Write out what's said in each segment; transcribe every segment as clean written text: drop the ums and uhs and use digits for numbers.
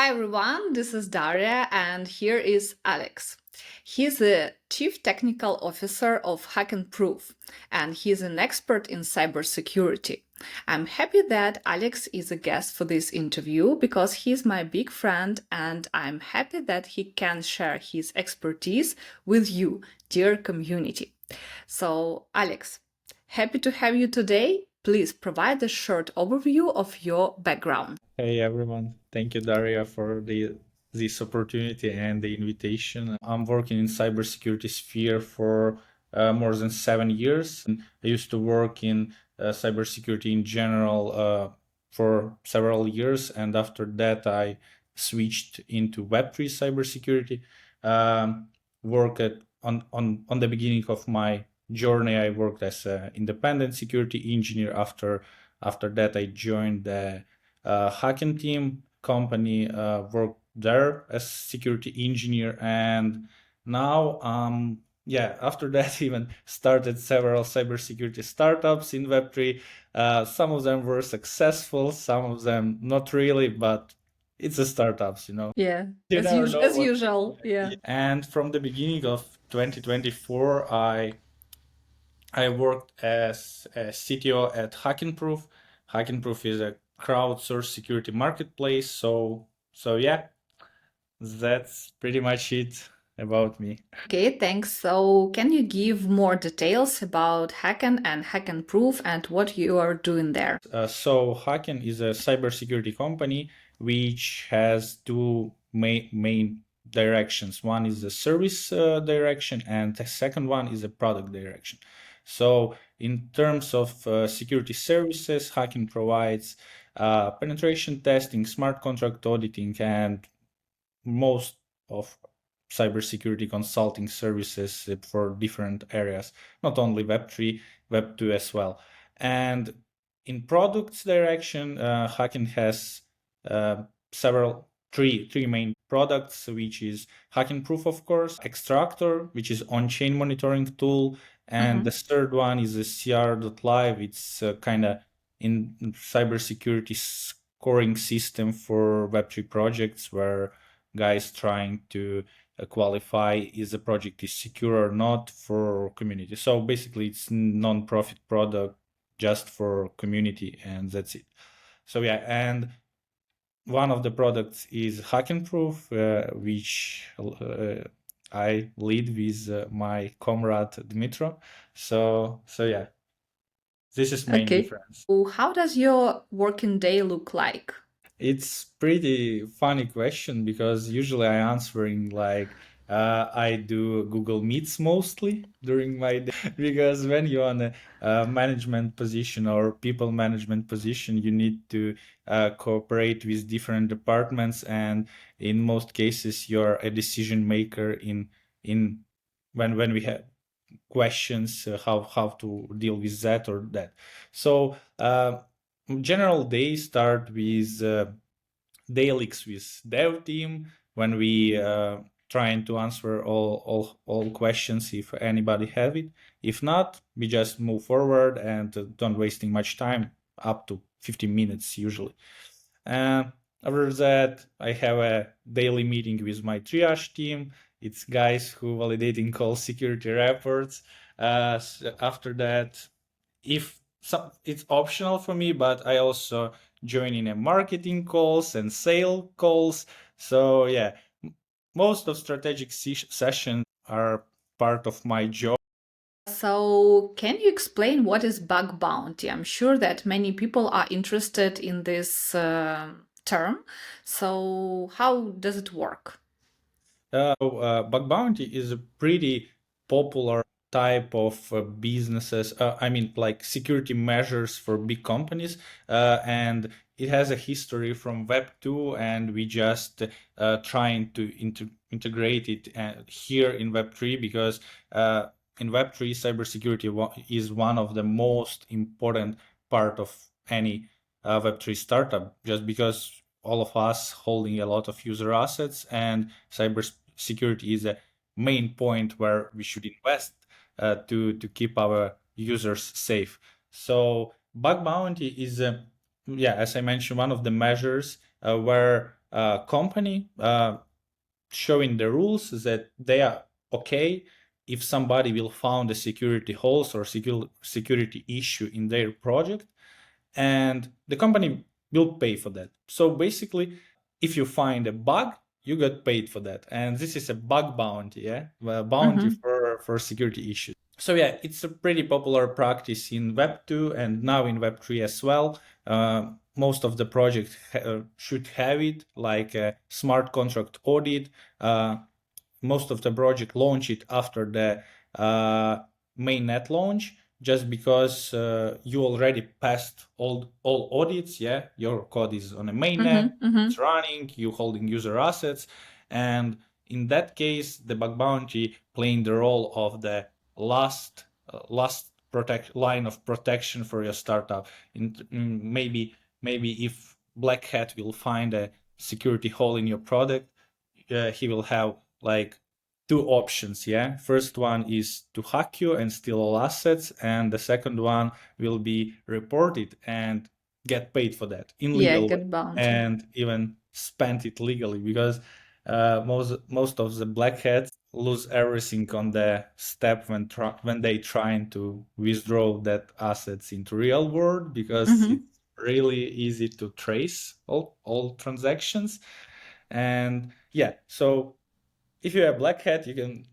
Hi everyone, this is Daria and here is Alex. He's the Chief Technical Officer of HackenProof and he's an expert in cybersecurity. I'm happy that Alex is a guest for this interview because he's my big friend and I'm happy that he can share his expertise with you, dear community. So, Alex, happy to have you today. Please provide a short overview of your background. Hey everyone, thank you Daria for this opportunity and the invitation. I'm working in cybersecurity sphere for more than 7 years. And I used to work in cybersecurity in general for several years, and after that I switched into Web3 cybersecurity. Worked on the beginning of my journey. I worked as an independent security engineer. After that, I joined the Hacken team company, worked there as security engineer, and now after that even started several cybersecurity startups in Web3. Some of them were successful, some of them not really, but it's a startups, Yeah, you never know as what. usual. Yeah. And from the beginning of 2024, I worked as a CTO at HackenProof. HackenProof is a crowdsourced security marketplace. So yeah, that's pretty much it about me. Okay, thanks. So, can you give more details about Hacken and HackenProof and what you are doing there? So Hacken is a cybersecurity company which has two main directions. One is the service direction, and the second one is the product direction. So in terms of security services, Hacken provides penetration testing, smart contract auditing, and most of cybersecurity consulting services for different areas, not only Web3, Web2 as well. And in products direction, Hacken has three main products, which is HackenProof, of course, Extractor, which is on-chain monitoring tool, and the third one is the CR.live. It's kind of in cybersecurity scoring system for Web3 projects where guys trying to qualify is the project is secure or not for community. So basically it's non-profit product just for community, and that's it. So yeah, and one of the products is HackenProof, which I lead with my comrade Dmitro. So yeah, this is main Okay. difference. So, how does your working day look like? It's pretty funny question because usually I answering like I do Google Meets mostly during my day because when you're on a management position or people management position, you need to cooperate with different departments, and in most cases, you're a decision maker in when we have questions how to deal with that or that. So general days start with dailies with dev team when we trying to answer all questions if anybody have it. If not, we just move forward and don't wasting much time, up to 15 minutes usually. After that, I have a daily meeting with my triage team. It's guys who validating all security reports. After that, if some, it's optional for me, but I also join in a marketing calls and sale calls. So yeah, most of strategic sessions are part of my job. So, can you explain what is bug bounty? I'm sure that many people are interested in this term. So, how does it work? Bug bounty is a pretty popular type of businesses. I mean, like security measures for big companies, and it has a history from Web 2, and we just trying to integrate it here in Web 3 because in Web 3, cybersecurity is one of the most important part of any Web 3 startup, just because all of us holding a lot of user assets, and cybersecurity is a main point where we should invest to keep our users safe. So bug bounty is, yeah, as I mentioned, one of the measures where company showing the rules that they are okay if somebody will found a security holes or security issue in their project, and the company will pay for that. So basically, if you find a bug, you get paid for that, and this is a bug bounty, a bounty for security issues. So yeah, it's a pretty popular practice in Web2 and now in Web3 as well. Most of the projects should have it, like a smart contract audit. Most of the project launch it after the mainnet launch, just because you already passed all audits. Yeah, your code is on a mainnet, it's running, you holding user assets, and in that case, the bug bounty playing the role of the last line of protection for your startup. Maybe if Black Hat will find a security hole in your product, he will have like two options. Yeah, first one is to hack you and steal all assets, and the second one will be reported and get paid for that in legal way, and even spend it legally, because most of the black hats lose everything on the step when they trying to withdraw that assets into real world, because it's really easy to trace all transactions. And yeah, so if you're a black hat, you can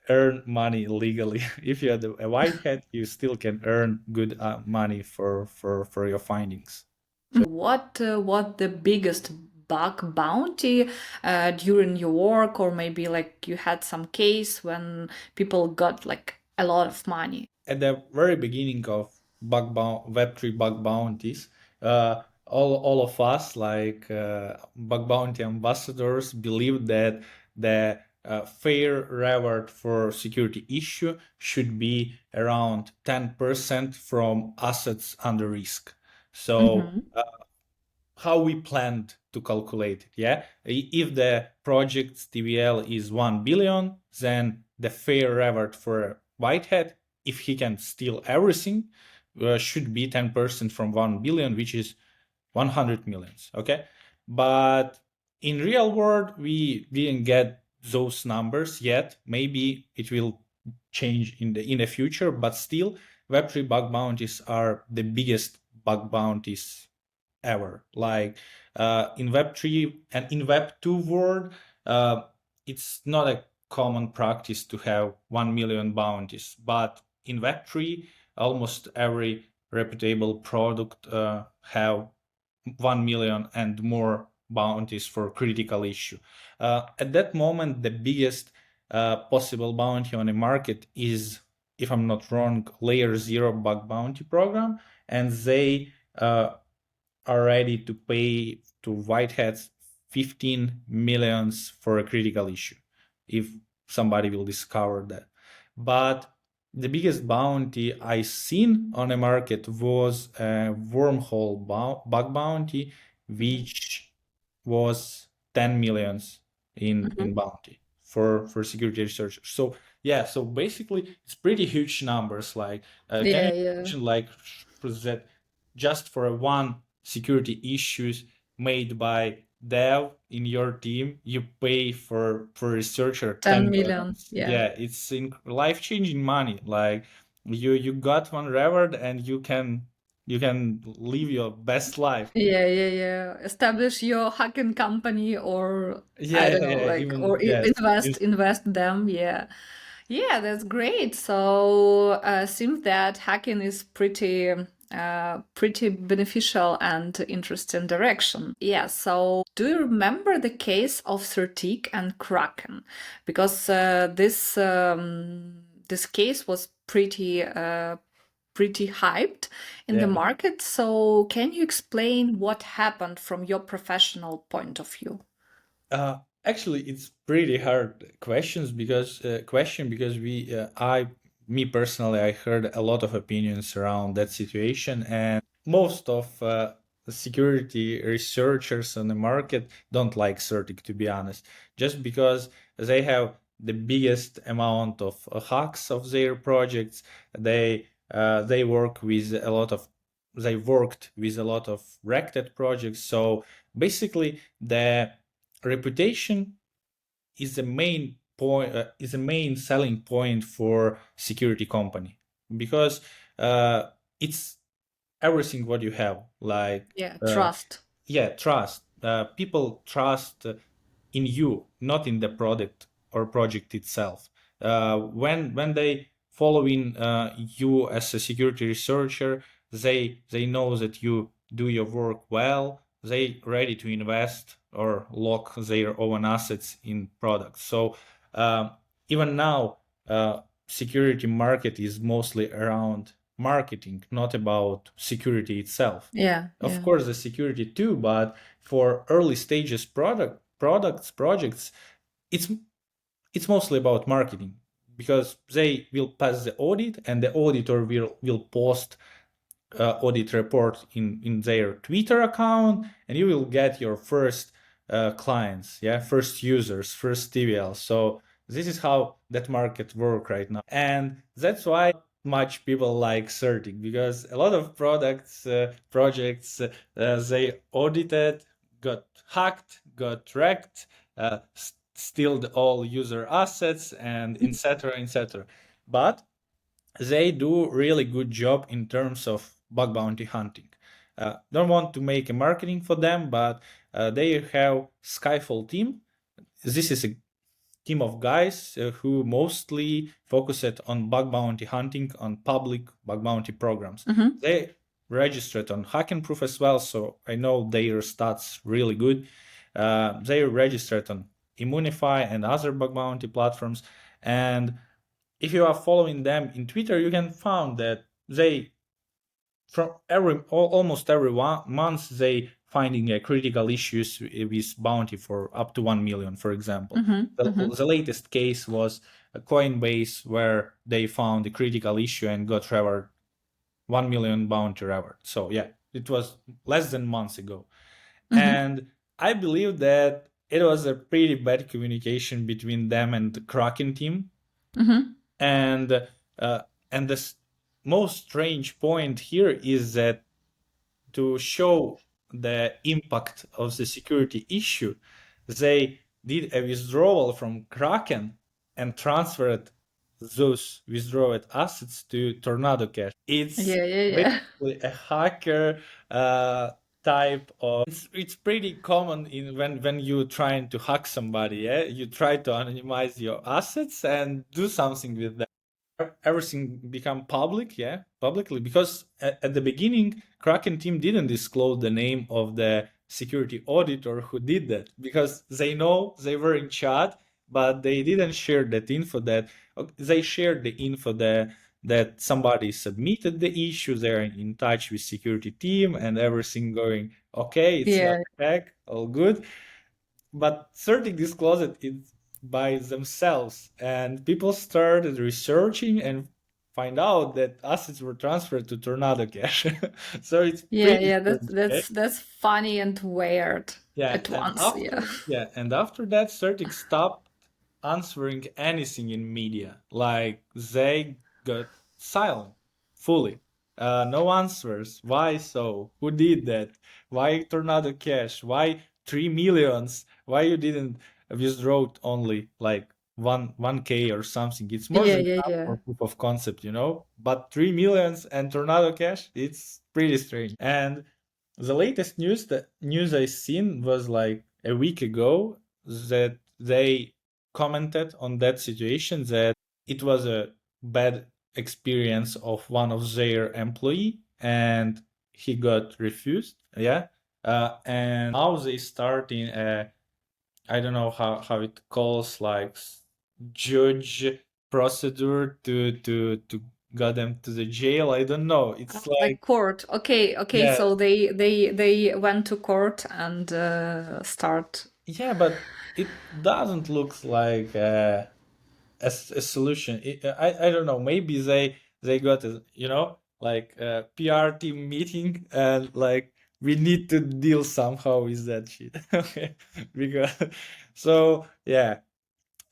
earn money legally. If you're a white hat, you still can earn good money for your findings. What the biggest bug bounty during your work, or maybe like you had some case when people got like a lot of money? At the very beginning of Web3 bug bounties, all of us, like bug bounty ambassadors, believe that the fair reward for security issue should be around 10% from assets under risk. So how we planned to calculate it. Yeah, if the project's TVL is 1 billion, then the fair reward for a white hat, if he can steal everything, should be 10% from 1 billion, which is 100 millions. Okay, but in real world, we didn't get those numbers yet. Maybe it will change in the future, but still, Web3 bug bounties are the biggest bug bounties ever. Like in Web3 and in Web2 world, it's not a common practice to have 1 million bounties, but in Web3, almost every reputable product have 1 million and more bounties for critical issue. At that moment, the biggest possible bounty on the market is, if I'm not wrong, Layer 0 bug bounty program, and they are ready to pay to white hats 15 millions for a critical issue if somebody will discover that. But the biggest bounty I seen on the market was a wormhole bug bounty, which was 10 millions in bounty for security researchers. So yeah, so basically it's pretty huge numbers. Like can you imagine like that just for one security issues made by dev in your team, you pay for researcher 10 million. Yeah, it's life-changing money. Like you got one reward and you can live your best life. Establish your hacking company, or Yeah, I don't know, yeah, like, even or yes. invest them. That's great. So seems that hacking is pretty beneficial and interesting direction. Yeah. So do you remember the case of Certik and Kraken? Because this case was pretty hyped in the market. So can you explain what happened from your professional point of view? Actually, it's pretty hard because me personally, I heard a lot of opinions around that situation, and most of the security researchers on the market don't like Certic, to be honest, just because they have the biggest amount of hacks of their projects. They work with a lot of they worked with a lot of Rected projects. So basically, the reputation is the main point, is the main selling point for security company, because it's everything what you have, like Trust. trust. People trust in you, not in the product or project itself. When they following you as a security researcher, they know that you do your work well. They ready to invest or lock their own assets in products. So even now, security market is mostly around marketing, not about security itself. Of course, the security too, but for early stages projects, it's mostly about marketing, because they will pass the audit, and the auditor will post audit report in their Twitter account, and you will get your first clients, first users, first TVL. So this is how that market work right now, and that's why much people like Certik, because a lot of projects they audited, got hacked, got wrecked, stealed all user assets, and etc. etc. But they do really good job in terms of bug bounty hunting. Don't want to make a marketing for them, but they have Skyfall team. This is a team of guys who mostly focused on bug bounty hunting on public bug bounty programs. They registered on HackenProof as well, so I know their stats really good. They registered on Immunify and other bug bounty platforms, and if you are following them in Twitter, you can find that they, from almost every month, they finding critical issues with bounty for up to 1 million, for example. The latest case was a Coinbase, where they found a critical issue and got reward 1 million bounty reward. So yeah, it was less than months ago. And I believe that it was a pretty bad communication between them and the Kraken team. And the most strange point here is that, to show the impact of the security issue, they did a withdrawal from Kraken and transferred those withdrawed assets to Tornado Cash. It's basically a hacker type of. It's pretty common in when you trying to hack somebody. You try to anonymize your assets and do something with them. Everything become publicly, because at the beginning, Kraken team didn't disclose the name of the security auditor who did that, because they know they were in chat, but they didn't share that info. That they shared the info that somebody submitted the issue, they're in touch with security team, and everything going okay. It's not a hack, all good. But Certik disclosed it by themselves, and people started researching and find out that assets were transferred to Tornado Cash. So it's pretty That's funny and weird at once. And after that, Certik stopped answering anything in media. Like, they got silent fully. No answers. Why so? Who did that? Why Tornado Cash? Why 3 millions? Why you didn't withdraw only like 1K or something? It's more than enough for proof of concept, But 3 millions and Tornado Cash, it's pretty strange. And the latest news I seen was like a week ago, that they commented on that situation, that it was a bad experience of one of their employee, and he got refused. And now they start in a, I don't know how it calls, like judge procedure to got them to the jail. I don't know. It's like court. Okay. So they went to court and start. Yeah, but it doesn't look like a solution. I don't know. Maybe they got a, like a PR team meeting, and like, we need to deal somehow with that shit. Okay, because so yeah,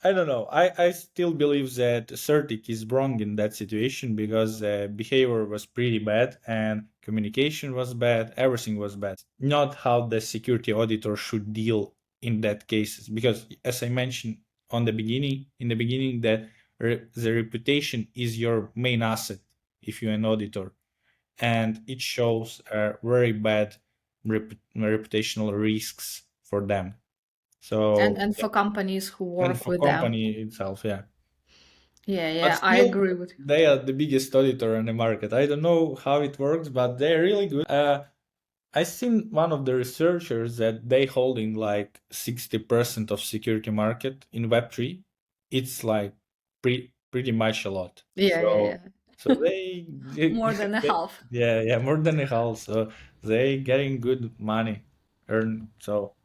I don't know. I still believe that Certik is wrong in that situation, because behavior was pretty bad, and communication was bad, everything was bad. Not how the security auditor should deal in that cases, because as I mentioned in the beginning, that the reputation is your main asset if you're an auditor, and it shows very bad reputational risks for them. So And for companies who and work for with them. company itself, yeah. Yeah, But yeah, I still, agree with you. they are the biggest auditor on the market. I don't know how it works, but they're really good. I seen one of the researchers that they holding like 60% of security market in Web3. It's like pretty much a lot. Yeah, yeah, So yeah. so they, More than a half. yeah, more than a half. So they getting good money earn. So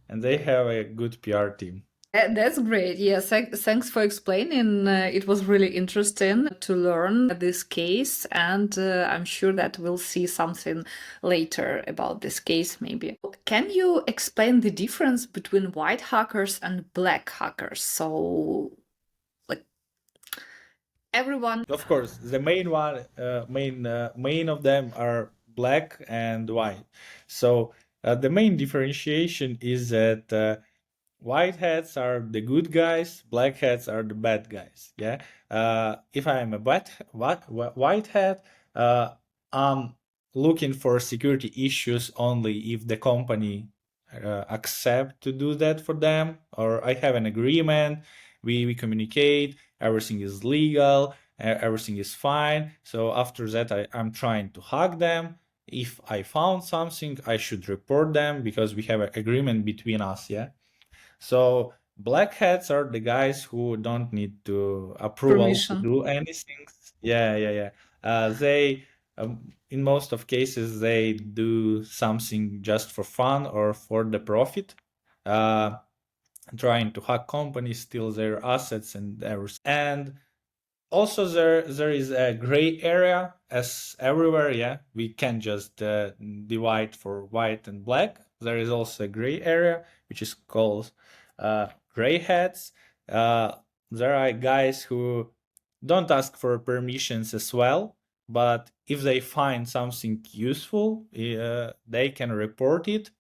and they have a good PR team. That's great. Yes, thanks for explaining. It was really interesting to learn this case, and I'm sure that we'll see something later about this case, maybe. Can you explain the difference between white hackers and black hackers? So, like, everyone. Of course, the main one, main of them are black and white. So the main differentiation is that white hats are the good guys, black hats are the bad guys. Yeah. If I am a white hat, I'm looking for security issues only if the company accept to do that for them, or I have an agreement. We communicate. Everything is legal. Everything is fine. So after that, I'm trying to hack them. If I found something, I should report them because we have an agreement between us. Yeah. So black hats are the guys who don't need to approval to Permission. do anything. Yeah, yeah, yeah. They, in most of cases, they do something just for fun or for the profit, uh, trying to hack companies, steal their assets and everything. And also there is a gray area as everywhere. Yeah, we can just divide for white and black. There is also a gray area which is called gray hats. uh, there are guys who don't ask for permissions as well, but if they find something useful, they can report it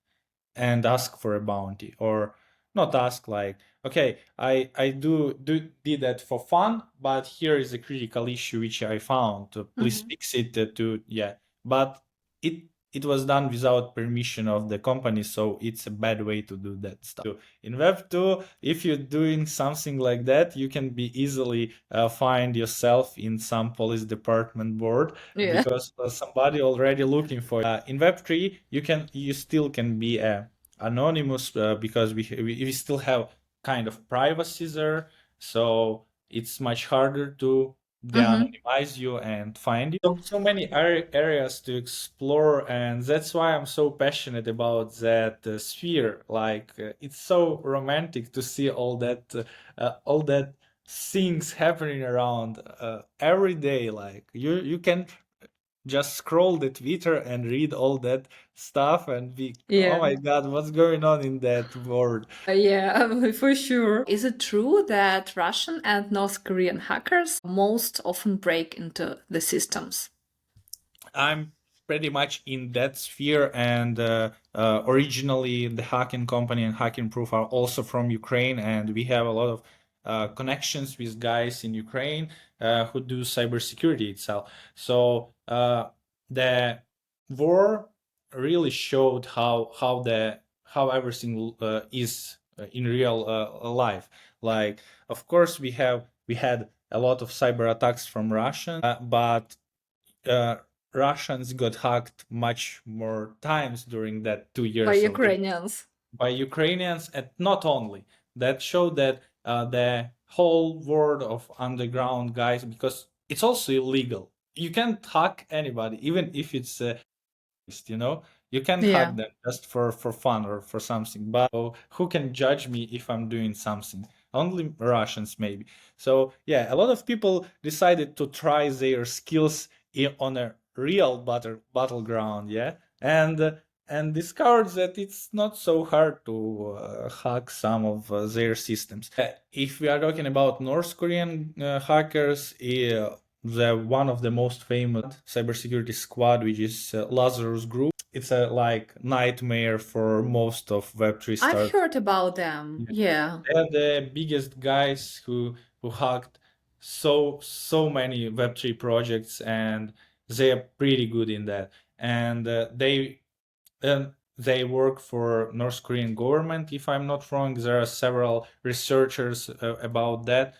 and ask for a bounty, or not ask, like, okay, I did that for fun, but here is a critical issue which I found, please Mhm. fix it, to yeah. But it it was done without permission of the company, so it's a bad way to do that stuff. In Web 2, if you're doing something like that, you can be easily find yourself in some police department board, Yeah. because somebody already looking for you. In Web 3, you still can be anonymous, because we still have kind of privacy there, so it's much harder to Mhm. de-anonymize you and find you. So many areas to explore, and that's why I'm so passionate about that sphere. Like, it's so romantic to see all that things happening around every day. Like, you can just scroll the Twitter and read all that stuff and be, oh Yeah. my God, what's going on in that world? Yeah, for sure. Is it true that Russian and North Korean hackers most often break into the systems? I'm pretty much in that sphere, and originally the hacking company and HackenProof are also from Ukraine, and we have a lot of connections with guys in Ukraine who do cybersecurity itself. So the war really showed how everything is in real life. Like, of course, we had a lot of cyber attacks from Russia, but uh, Russians got hacked much more times during that two By years of the Ukrainians. by Ukrainians, and not only that showed that the whole world of underground guys, because it's also illegal. You can't hack anybody, even if it's you know you can Yeah. hack them just for fun or for something, but who can judge me if I'm doing something? Only Russians, maybe. So yeah, a lot of people decided to try their skills on a real battleground, yeah, and discovered that it's not so hard to hack some of their systems. If we are talking about North Korean hackers, the one of the most famous cybersecurity squad, which is Lazarus Group. It's a like nightmare for most of Web3 I've start. heard about them. Yeah. They're the biggest guys who hacked so many Web3 projects, and they are pretty good in that. And they work for North Korean government, if I'm not wrong. There are several researchers about that,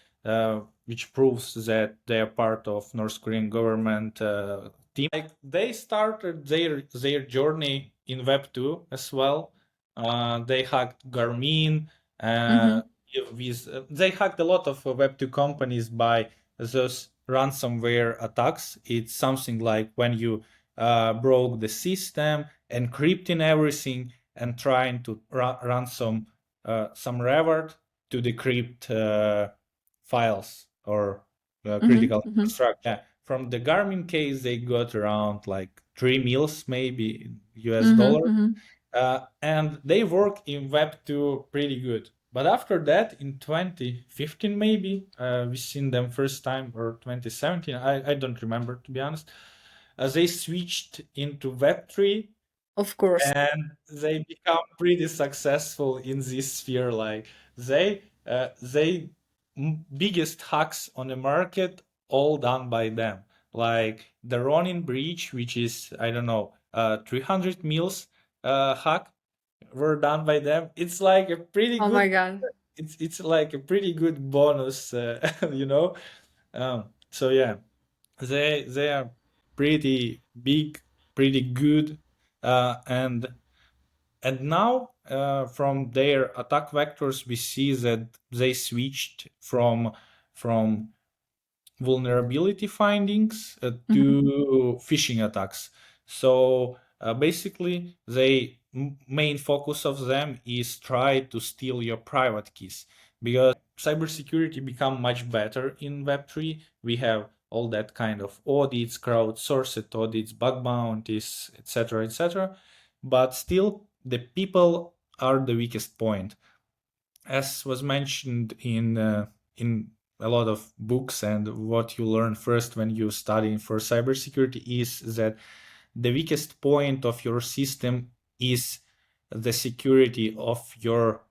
which proves that they are part of North Korean government team. Like they started their journey in Web 2 as well. They hacked Garmin. Mm-hmm. They hacked a lot of Web 2 companies by those ransomware attacks. It's something like when you broke the system, encrypting everything, and trying to run some reward to decrypt files or Mm-hmm. critical Mm-hmm. infrastructure. Yeah. From the Garmin case, they got around like 3 mils maybe US Mm-hmm. dollar, Mm-hmm. and they work in Web 2 pretty good. But after that, in 2015 maybe, we seen them first time, or 2017, I don't remember, to be honest. They switched into Web 3, Of course. and they become pretty successful in this sphere. Like they biggest hacks on the market, all done by them. Like the Ronin Bridge, which is, I don't know, 300 mils hack, were done by them. It's like a pretty Oh good. my God. It's like a pretty good bonus, you know. So yeah, they are pretty big, pretty good, and now from their attack vectors we see that they switched from vulnerability findings Mm-hmm. to phishing attacks. So basically, the main focus of them is try to steal your private keys, because cybersecurity become much better in Web3. We have all that kind of audits, crowdsourced audits, bug bounties, etc., etc. But still, the people are the weakest point, as was mentioned in a lot of books, and what you learn first when you study for cybersecurity is that the weakest point of your system is the security of your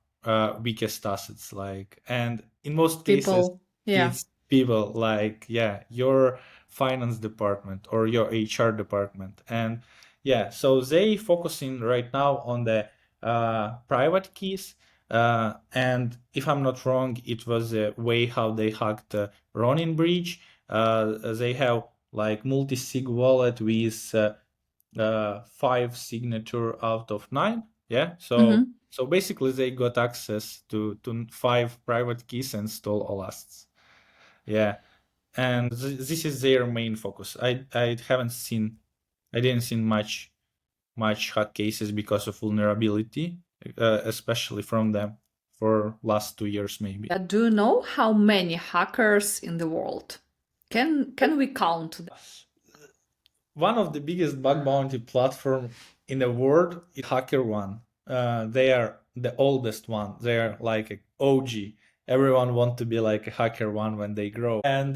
weakest assets. Like, and in most cases, People. Yeah. it's people. Like, yeah, your finance department or your HR department, and yeah, so they focusing right now on the private keys. And if I'm not wrong, it was a way how they hacked Ronin Bridge. They have like multi-sig wallet with 5 signature out of 9. Yeah. So Mm-hmm. basically they got access to 5 private keys and stole all assets. Yeah. And this is their main focus. I didn't see much hack cases because of vulnerability, especially from them for last 2 years maybe. Do you know how many hackers in the world? Can we count them? One of the biggest bug bounty platform in the world is HackerOne. They are the oldest one. They are like a OG. Everyone want to be like a HackerOne when they grow. And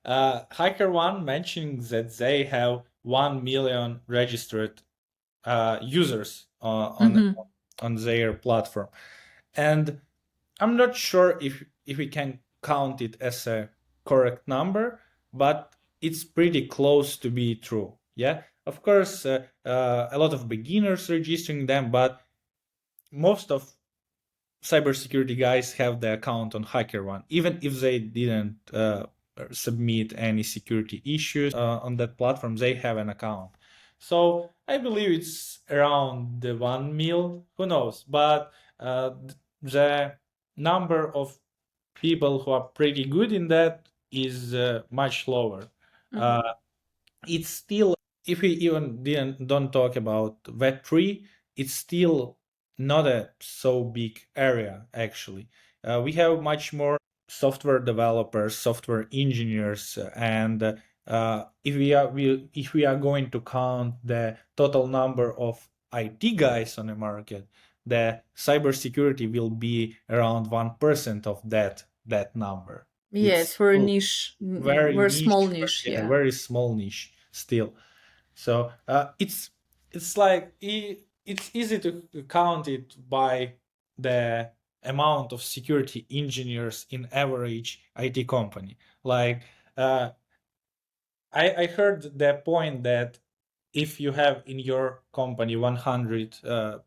HackerOne mentioning that they have 1 million registered users Mm-hmm. on their platform. And I'm not sure if we can count it as a correct number, but it's pretty close to be true. Yeah, of course, a lot of beginners registering them, but most of cybersecurity guys have the account on HackerOne, even if they didn't submit any security issues on that platform. They have an account, so I believe it's around the 1 mil. Who knows? But the number of people who are pretty good in that is much lower. Mm-hmm. It's still, if we even don't talk about Web3, it's still not a so big area actually. We have much more software developers, software engineers, and if we are going to count the total number of IT guys on the market, the cybersecurity will be around 1% of that number. Yeah, it's It's very still niche, very very small niche, niche. yeah, Yeah. very small niche still. So it's like it's easy to count it by the amount of security engineers in average IT company. Like uh, I heard the point that if you have in your company 100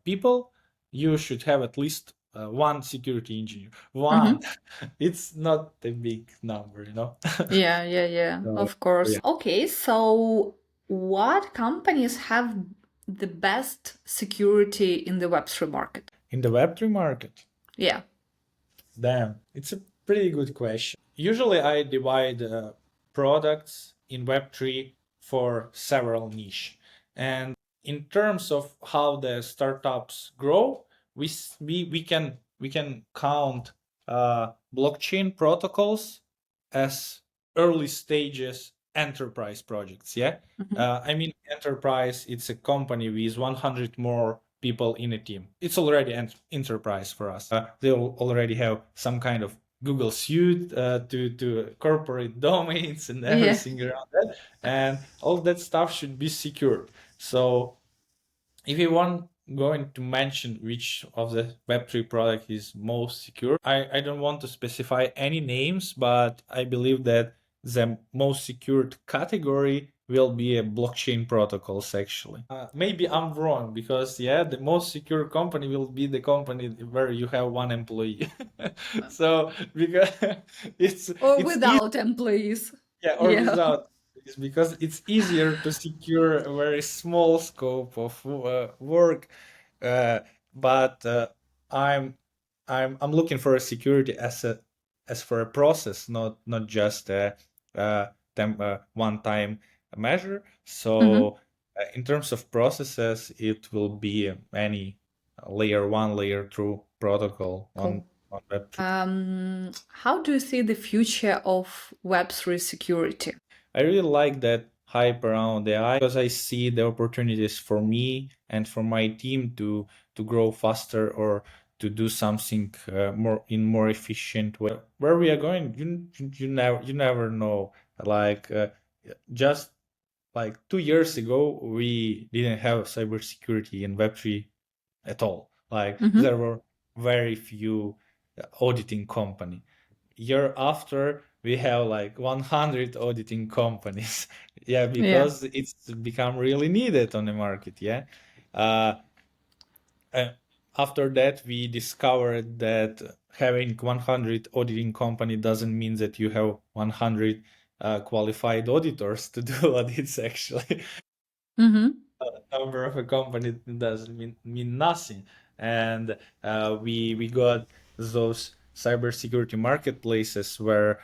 people, you should have at least one security engineer. One, Mm-hmm. it's not a big number, you know. Yeah, yeah, yeah, So, of course. yeah, Okay, so what companies have the best security in the Web3 market? in the Web3 market, Yeah. damn, it's a pretty good question. Usually, I divide products in Web3 for several niche, and in terms of how the startups grow, we can count blockchain protocols as early stages enterprise projects. Yeah, Mm-hmm. I mean enterprise. It's a company with 100 more people in a team. It's already an enterprise for us. They already have some kind of Google suite to corporate domains and Yeah. everything around that, and all that stuff should be secure. So if you want going to mention which of the Web3 product is most secure, I don't want to specify any names, but I believe that the most secured category will be a blockchain protocols actually. Maybe I'm wrong because yeah, the most secure company will be the company where you have one employee. So because Or it's easy, without employees. yeah, or Yeah. without, is because it's easier to secure a very small scope of work. Uh, but I'm I'm looking for a security as for a process, not just a one-time measure. Mm-hmm. So in terms of processes, it will be any layer one, layer two protocol Cool. on Web3. How do you see the future of Web3 security? I really like that hype around AI because I see the opportunities for me and for my team to grow faster or to do something more efficient way. Where we are going, you never know. Like just like 2 years ago, we didn't have cybersecurity in Web3 at all. Like Mm-hmm. there were very few auditing company. Year after, we have like 100 auditing companies. Yeah, Yeah. because it's become really needed on the market. Yeah. Uh, uh, After that, we discovered that having 100 auditing company doesn't mean that you have 100 qualified auditors to do audits actually. Mm-hmm. Number of a company doesn't mean nothing. And we got those cybersecurity marketplaces where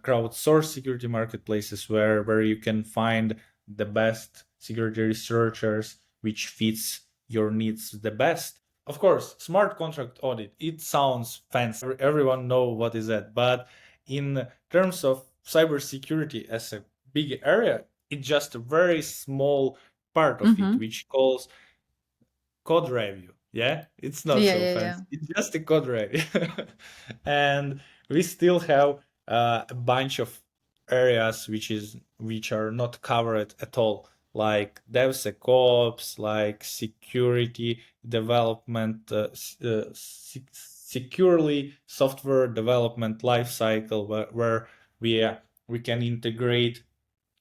crowdsourced security marketplaces where you can find the best security researchers which fits your needs the best. Of course, smart contract audit, it sounds fancy. Everyone know what is that, but in terms of cybersecurity as a big area, it's just a very small part of it, Mm-hmm. which calls code review. Yeah, it's not Yeah, so yeah, yeah. fancy. It's just a code review. And we still have a bunch of areas which are not covered at all, like DevSecOps, like security development, securely software development lifecycle, where we can integrate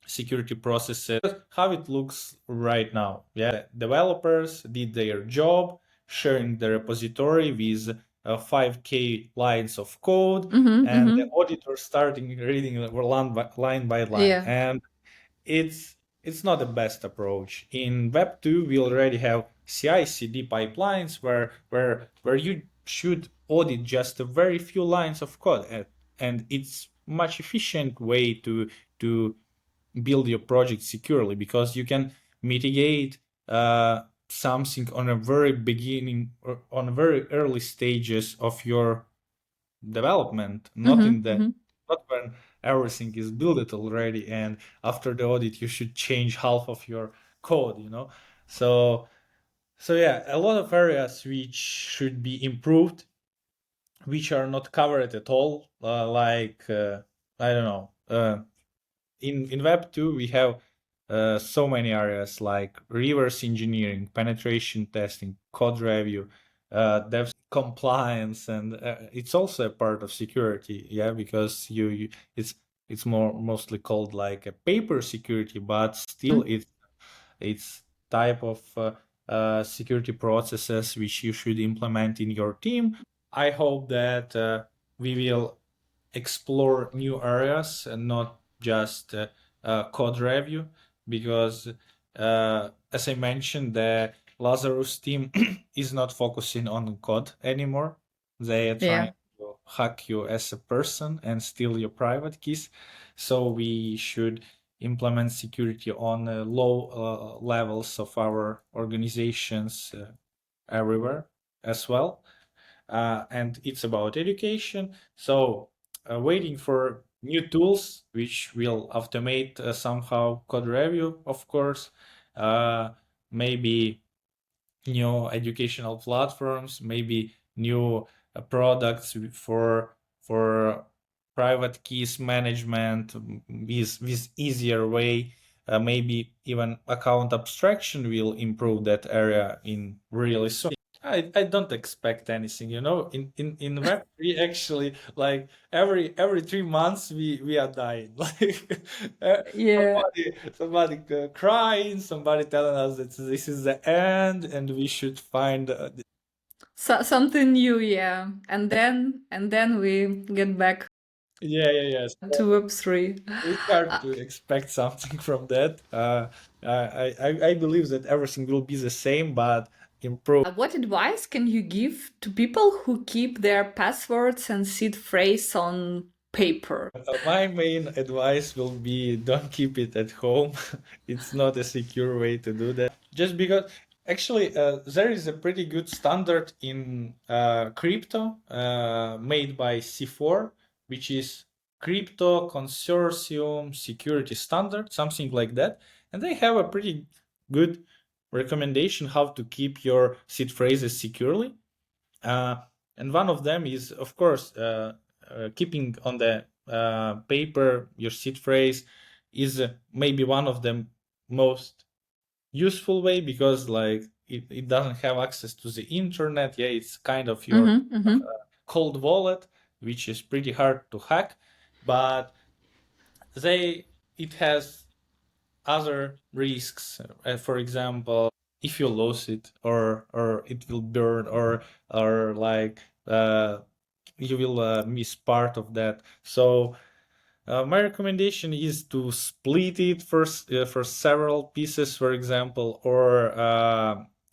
security processes. How it looks right now. Yeah, developers did their job, sharing the repository with 5K lines of code, Mm-hmm. and the Mm-hmm. auditor starting reading line by line. Yeah. And it's not the best approach. In Web 2, we already have CI/CD pipelines where you should audit just a very few lines of code, and it's much efficient way to build your project securely because you can mitigate something on a very beginning or on very early stages of your development, not Mm-hmm. in the Mm-hmm. not when everything is built already and after the audit you should change half of your code, you know. So yeah, a lot of areas which should be improved which are not covered at all. I don't know. In Web 2 we have so many areas like reverse engineering, penetration testing, code review, dev compliance, and it's also a part of security. Yeah, because it's more mostly called like a paper security, but still it's type of security processes which you should implement in your team. I hope that we will explore new areas and not just code review, because as I mentioned, the Lazarus team is not focusing on code anymore. They are trying Yeah. to hack you as a person and steal your private keys. So we should implement security on low levels of our organizations everywhere as well. And it's about education. So, waiting for new tools which will automate somehow code review, of course. Uh, Maybe new educational platforms, maybe new products for private keys management with easier way. Maybe even account abstraction will improve that area in really soon. I don't expect anything, you know. In Web 3 actually, like every 3 months we are dying. Like Yeah. somebody crying, somebody telling us that this is the end and we should find Something new, yeah. And then we get back yeah. to So Web3. it's hard to expect something from that. I believe that everything will be the same, but improve. What advice can you give to people who keep their passwords and seed phrase on paper? My main advice will be don't keep it at home. It's not a secure way to do that. Just because actually there is a pretty good standard in crypto made by C4, which is Crypto Consortium Security Standard, something like that. And they have a pretty good recommendation how to keep your seed phrases securely. Uh, and one of them is, of course, keeping on the paper your seed phrase is maybe one of the most useful way, because like it doesn't have access to the internet. Yeah, it's kind of your Mm-hmm, mm-hmm. cold wallet, which is pretty hard to hack, but they it has other risks. For example, if you lose it, or it will burn, or like you will miss part of that. So my recommendation is to split it for several pieces, for example, or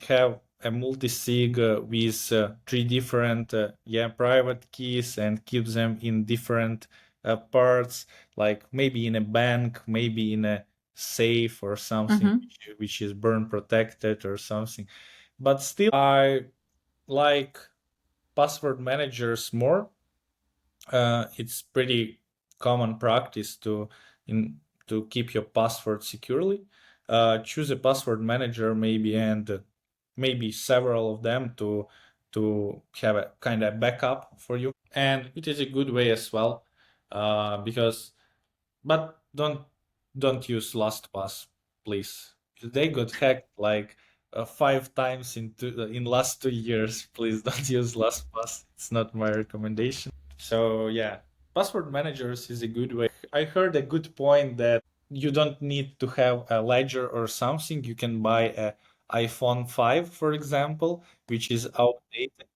have a multi-sig with three different private keys and keep them in different parts, like maybe in a bank, maybe in a safe or something, Mm-hmm. which is burn protected or something. But still, I like password managers more. It's pretty common practice in to keep your password securely. Choose a password manager maybe, and maybe several of them to have a kind of backup for you. And it is a good way as well, because but don't use LastPass, please. They got hacked like 5 times in last 2 years. Please don't use LastPass. It's not my recommendation. So yeah, password managers is a good way. I heard a good point that you don't need to have a ledger or something. You can buy a iPhone 5, for example, which is outdated.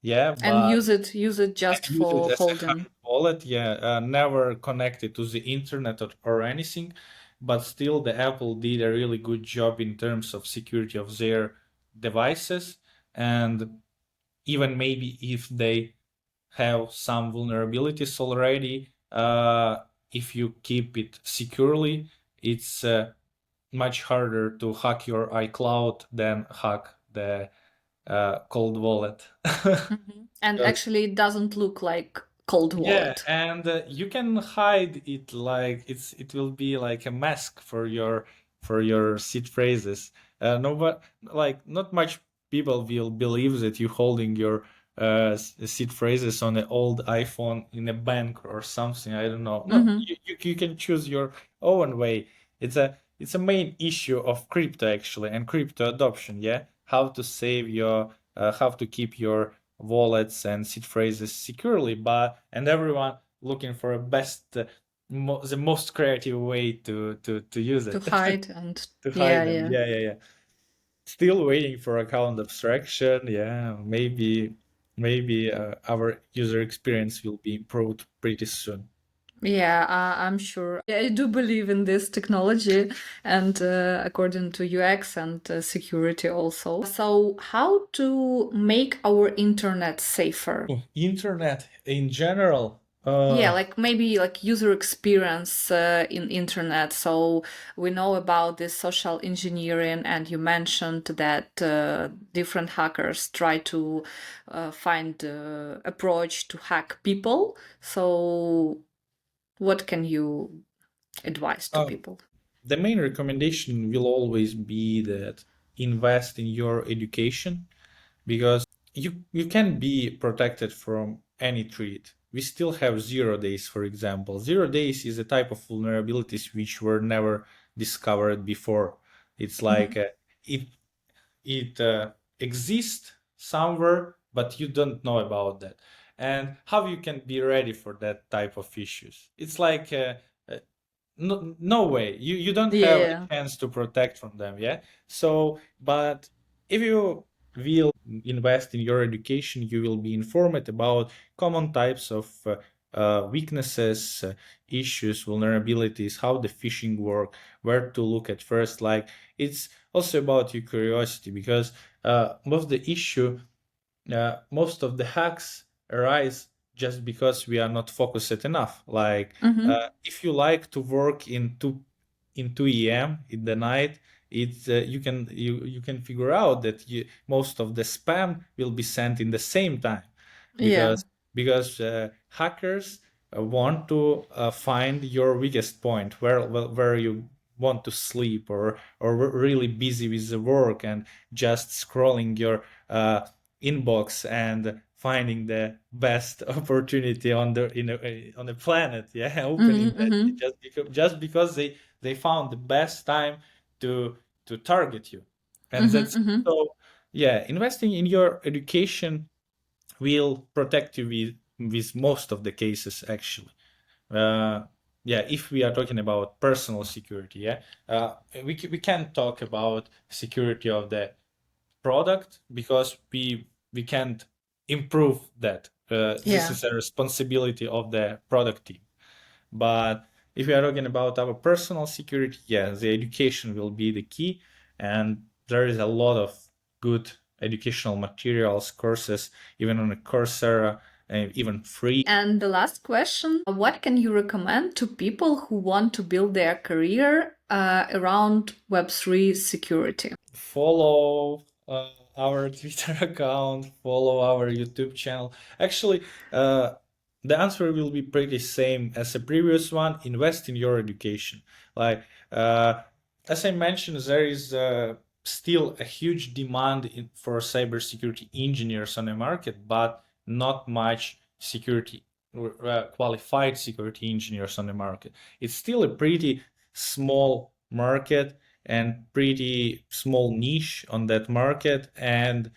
Yeah, And but use it just use it for as a holding. hard wallet. Yeah, never connected to the internet or anything. But still, the Apple did a really good job in terms of security of their devices. And even maybe if they have some vulnerabilities already, if you keep it securely, it's much harder to hack your iCloud than hack the cold wallet. Mhm. And actually, it doesn't look like cold Yeah, wallet. and you can hide it, like it will be like a mask for your seed phrases. No, but like not much people will believe that you holding your seed phrases on an old iPhone in a bank or something. I don't know. No, Mm-hmm. you can choose your own way. It's a main issue of crypto actually and crypto adoption. Yeah, how to save your how to keep your wallets and seed phrases securely, but and everyone looking for a best the most creative way to use To it hide and to yeah, hide them. yeah. Yeah, yeah, yeah. Still waiting for account abstraction. Yeah, maybe our user experience will be improved pretty soon. Yeah, I'm sure. Yeah, I do believe in this technology and according to UX and security also. So, how to make our internet safer? Internet in general. Yeah, like maybe like user experience in internet. So we know about this social engineering, and you mentioned that different hackers try to find approach to hack people. So what can you advise to Um, people? the main recommendation will always be that invest in your education because you can be protected from any threat. We still have 0 days, for example. 0 days is a type of vulnerabilities which were never discovered before. It's like it it exists somewhere, but you don't know about that. And how you can be ready for that type of issues? It's like uh, no way you don't have a Yeah. chance to protect from them. Yeah. So but if you will invest in your education, you will be informed about common types of weaknesses, issues, vulnerabilities, how the phishing work, where to look at first. Like it's also about your curiosity because most of the hacks arise just because we are not focused enough. Like Mm-hmm. if you like to work in 2 a.m. in the night, you can figure out that most of the spam will be sent in the same time Yeah. because hackers want to find your weakest point where you want to sleep or really busy with the work and just scrolling your inbox and finding the best opportunity on the planet. Yeah, opening Mm-hmm. that Mm-hmm. just because they found the best time to to target you. And Mm-hmm. that's Mm-hmm. so yeah, investing in your education will protect you with most of the cases actually. uh, yeah, if we are talking about personal security. Yeah, we can talk about security of the product because we can't improve that. This Yeah. is a responsibility of the product team. But if we are talking about our personal security, yeah, the education will be the key, and there is a lot of good educational materials, courses, even on a Coursera, even free. And the last question, what can you recommend to people who want to build their career around Web3 security? Follow our Twitter account, follow our YouTube channel. Actually, the answer will be pretty same as the previous one. Invest in your education. Like as I mentioned, there is still a huge demand for cybersecurity engineers on the market, but not much security qualified security engineers on the market. It's still a pretty small market and pretty small niche on that market, and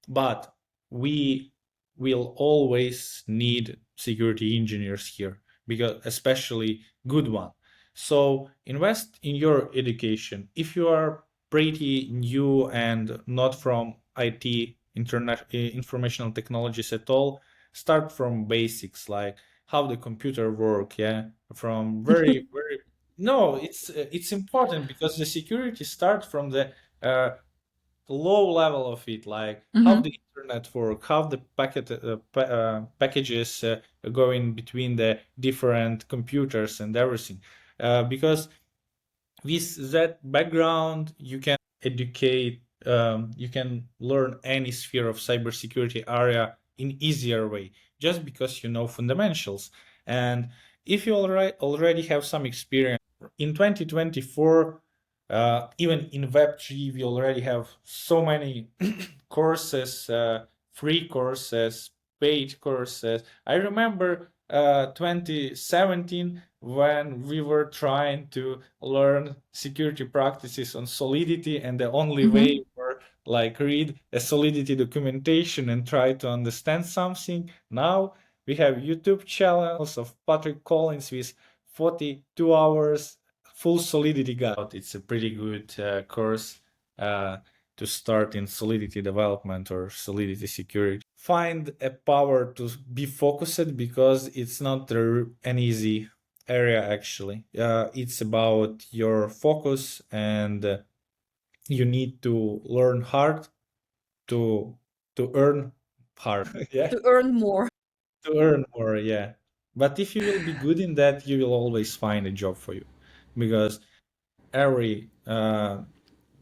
but we will always need security engineers here, because especially good one. So invest in your education. If you are pretty new and not from IT, internet informational technologies at all, start from basics, like how the computer work. Yeah, from very no, it's important because the security starts from the low level of it, like how Mm-hmm. the internet work, how the packages go in between the different computers and everything. Because with that background, you can educate, you can learn any sphere of cybersecurity area in easier way, just because you know fundamentals. And if you already have some experience in 2024, even in Web3, we already have so many courses free courses, paid courses. I remember 2017 when we were trying to learn security practices on Solidity, and the only way were like read a Solidity documentation and try to understand something. Now we have YouTube channels of Patrick Collins with 42 hours full Solidity guide. It's a pretty good course to start in Solidity development or Solidity security. Find a power to be focused, because it's not an easy area actually. It's about your focus, and you need to learn hard to earn hard. Yeah, To earn more. to earn more. Yeah, but if you will be good in that, you will always find a job for you, because every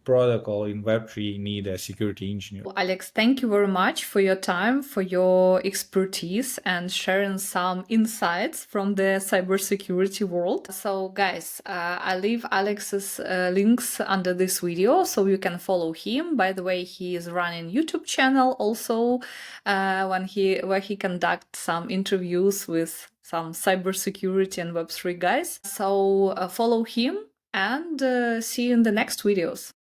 protocol in Web3 need a security engineer. Alex, thank you very much for your time, for your expertise, and sharing some insights from the cybersecurity world. So, guys, I leave Alex's links under this video so you can follow him. By the way, he is running YouTube channel also, where he conducts some interviews with some cybersecurity and Web3 guys. So follow him, and see you in the next videos.